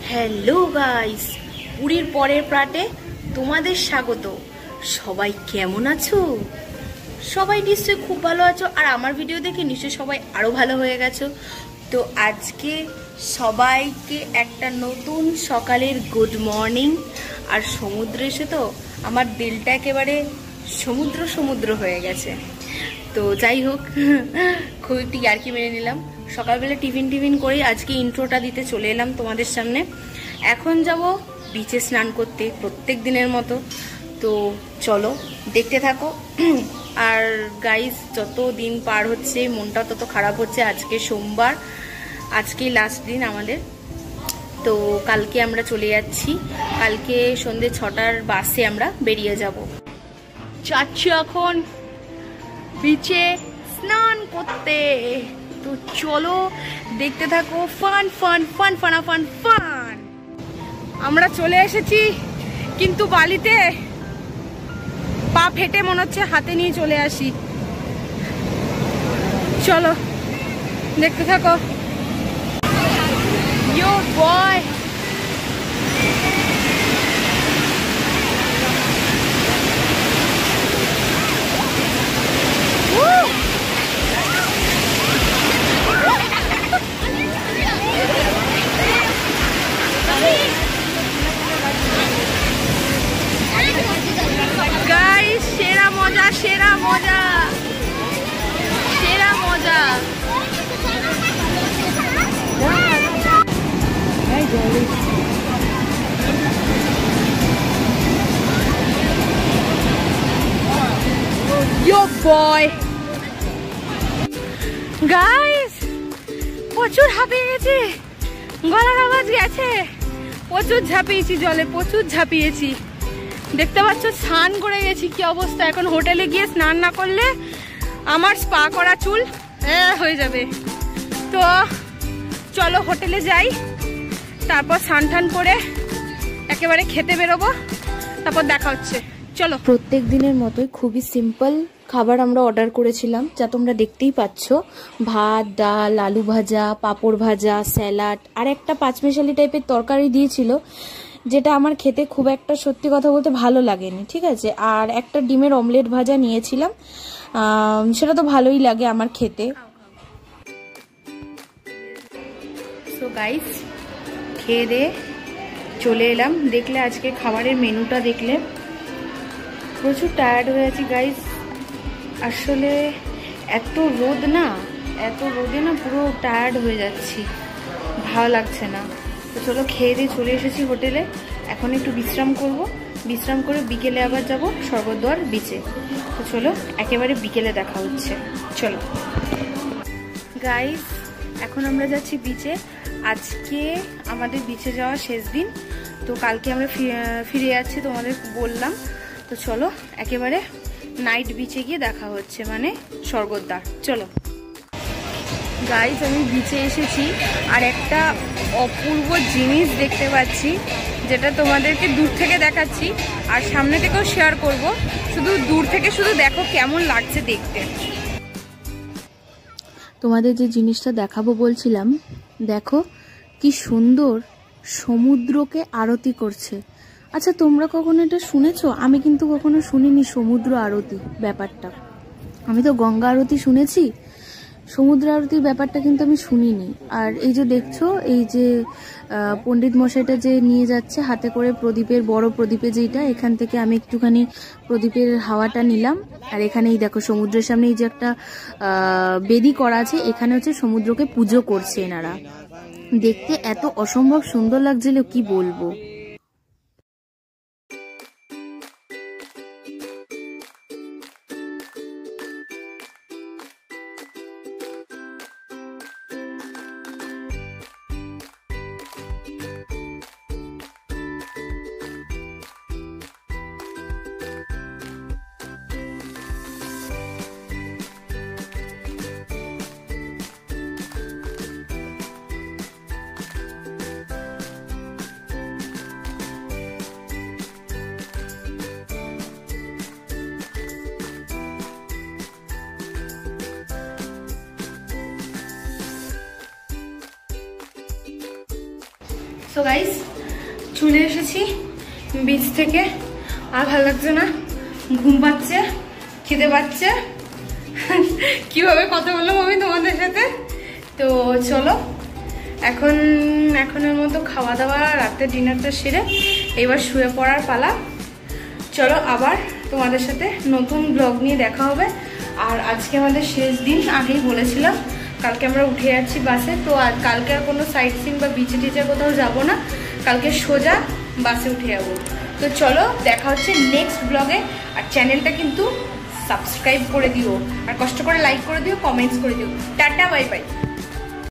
Hello guys, পুরীর পরের পার্টে তোমাদের স্বাগত। সবাই কেমন আছো? সবাই নিশ্চয়ই খুব ভালো আছো, আর আমার ভিডিও দেখে নিশ্চয়ই সবাই আরো ভালো হয়ে গেছো। তো আজকে সবাইকে একটা নতুন সকালের গুড মর্নিং। আর সমুদ্র এসে তো আমার দিলটা একেবারে সমুদ্র সমুদ্র হয়ে গেছে। তো যাই হোক, খুব একটু ইয়ার্কি মেরে নিলাম। সকালবেলা টিফিন করেই আজকে ইন্ট্রোটা দিতে চলে এলাম তোমাদের সামনে। এখন যাব বিচে স্নান করতে প্রত্যেক দিনের মতো। তো চলো দেখতে থাকো। আর গাইস, যত দিন পার হচ্ছে মনটা তত খারাপ হচ্ছে। আজকে সোমবার, আজকেই লাস্ট দিন আমাদের। তো কালকে আমরা চলে যাচ্ছি। কালকে সন্ধ্যে 6টার বাসে আমরা বেরিয়ে যাব। যাচ্ছি এখন বিচে স্নান করতে। তো চলো দেখতে থাকো। ফান ফান ফান ফানা ফান ফান। আমরা চলে এসেছি, কিন্তু বালিতে পা ফেটে মনে হচ্ছে হাতে নিয়ে চলে আসি। চলো দেখতে থাকো। ইয়ো বয়, সেরা মজা সেরা মজা সেরা মজা। Yo boy, guys, প্রচুর হাঁপিয়ে গেছি, গলার আওয়াজ গেছে। প্রচুর ঝাঁপিয়েছি জলে, প্রচুর ঝাঁপিয়েছি। দেখতে পাচ্ছ স্নান করে গেছি, কি অবস্থা। এখন হোটেলে গিয়ে স্নান না করলে আমার স্পা করা চুল হয়ে যাবে। তো চলো হোটেলে যাই, তারপর স্নান টান করে একেবারে খেতে বেরোবো, তারপর দেখা হচ্ছে। চলো। প্রত্যেক দিনের মতোই খুবই সিম্পল খাবার আমরা অর্ডার করেছিলাম, যা তোমরা দেখতেই পাচ্ছ। ভাত, ডাল, আলু ভাজা, পাঁপড় ভাজা, স্যালাড আর একটা পাঁচমেশালি টাইপের তরকারি দিয়েছিল, যেটা আমার খেতে খুব একটা সত্যি কথা বলতে ভালো লাগেনি, ঠিক আছে। আর একটা ডিমের অমলেট ভাজা নিয়েছিলাম, সেটা তো ভালোই লাগে আমার খেতে। সো গাইস, খেয়ে দিয়ে চলে এলাম। দেখলে আজকে খাবারের মেনুটা দেখলে প্রচুর টায়ার্ড হয়ে আছি গাইস। আসলে এত রোদ না, এত রোদে না পুরো টায়ার্ড হয়ে যাচ্ছি, ভালো লাগছে না। তো চলো খেয়ে দিয়ে চলে এসেছি হোটেলে। এখন একটু বিশ্রাম করব, বিশ্রাম করে বিকেলে আবার যাব স্বর্গদ্বার বিচে। তো চলো একেবারে বিকেলে দেখা হচ্ছে। চলো গাইস, এখন আমরা যাচ্ছি বিচে। আজকে আমাদের বিচে যাওয়া শেষ দিন। তো কালকে আমরা ফিরে যাচ্ছি, তোমাদের বললাম। তো চলো একেবারে নাইট বিচে গিয়ে দেখা হচ্ছে, মানে স্বর্গদ্বার। চলো গাইস, আমি বিচে এসেছি আর একটা অপূর্ব জিনিস দেখতে পাচ্ছি, যেটা তোমাদেরকে দূর থেকে দেখাচ্ছি আর সামনে থেকেও শেয়ার করব। শুধু দূর থেকে শুধু দেখো কেমন লাগছে দেখতে। তোমাদের যে জিনিসটা দেখাবো বলছিলাম, দেখো কি সুন্দর সমুদ্রকে আরতি করছে। আচ্ছা, তোমরা কখনো এটা শুনেছো? আমি কিন্তু কখনো শুনিনি সমুদ্র আরতি ব্যাপারটা। আমি তো গঙ্গা আরতি শুনেছি, সমুদ্র আরতির ব্যাপারটা কিন্তু আমি শুনিনি। আর এই যে দেখছো, এই যে পণ্ডিত মশাইটা যে নিয়ে যাচ্ছে হাতে করে প্রদীপের, বড় প্রদীপে যেটা, এখান থেকে আমি একটুখানি প্রদীপের হাওয়াটা নিলাম। আর এখানেই দেখো সমুদ্রের সামনে এই যে একটা বেদি করা আছে, এখানে হচ্ছে সমুদ্রকে পুজো করছে এনারা। দেখতে এত অসম্ভব সুন্দর লাগছিল, কি বলবো। সো গাইস চলে এসেছি বিচ থেকে, আর ভালো লাগছে না, ঘুম পাচ্ছে, খিদে পাচ্ছে। কিভাবে কথা বললাম আমি তোমাদের সাথে। তো চলো এখনের মতো খাওয়া দাওয়া, রাতে ডিনারটা সেরে এবার শুয়ে পড়ার পালা। চলো আবার তোমাদের সাথে নতুন ব্লগ নিয়ে দেখা হবে। আর আজকে আমাদের শেষ দিন, আগেই বলেছিলাম কালকে আমরা উঠে যাচ্ছি বাসে। তো আর কালকে আর কোনো সাইট সিন বা বিচে টিচে কোথাও যাবো না, কালকে সোজা বাসে উঠে যাবো। তো চলো দেখা হচ্ছে নেক্সট ব্লগে। আর চ্যানেলটা কিন্তু সাবস্ক্রাইব করে দিও, আর কষ্ট করে লাইক করে দিও, কমেন্টস করে দিও। Tata, bye bye.